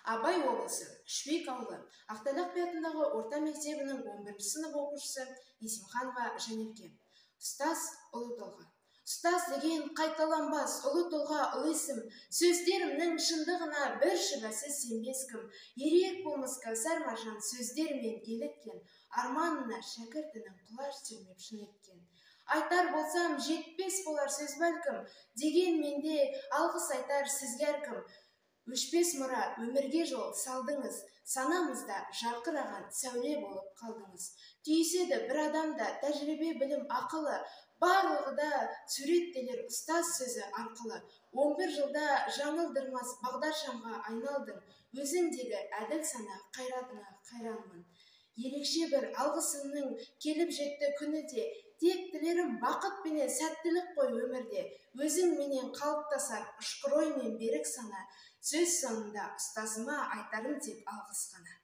Абай облысы, Шүек ауылы, Ақтайлақ атындағы орта мектебінің 11 сынып оқушысы Есімханова Жанерке. Ұстаз ұлы тұлға. Ұстаз деген қайталанбас ұлы тұлға, ұлы есім. Сөздерімнің шындығына бір шүбәсіз сенбес кім. Ерек болмыс Кәусар Маржан сөздерімен еліткен, арманына шәкіртінің құлаш түрмеп шын еткен. Айтар болсам жетпес болар сөз бәлкім, деген менде алғыс айтар сізге әркім. Өшпес мұра өмірге жол салдыңыз, санамызда жарқыраған сәуле болып қалдыңыз. Түйіседі бір адамда тәжірибе, білім, ақылы, барлығы да суреттелер ұстаз сөзі арқылы. 11 жылда жаңылдырмас бағдаршамға айналдың, өзіңдегі әділ сана қайратына қайранмын. Ерекше бір алғысымның келіп жетті күні де, тек тілерім бақыт пенен сәттілік қой өмірде. Өзің менен қалыптасар ұшқыр ой мен берік сана, сөз соңында ұстазыма айтарым тек алғыс қана.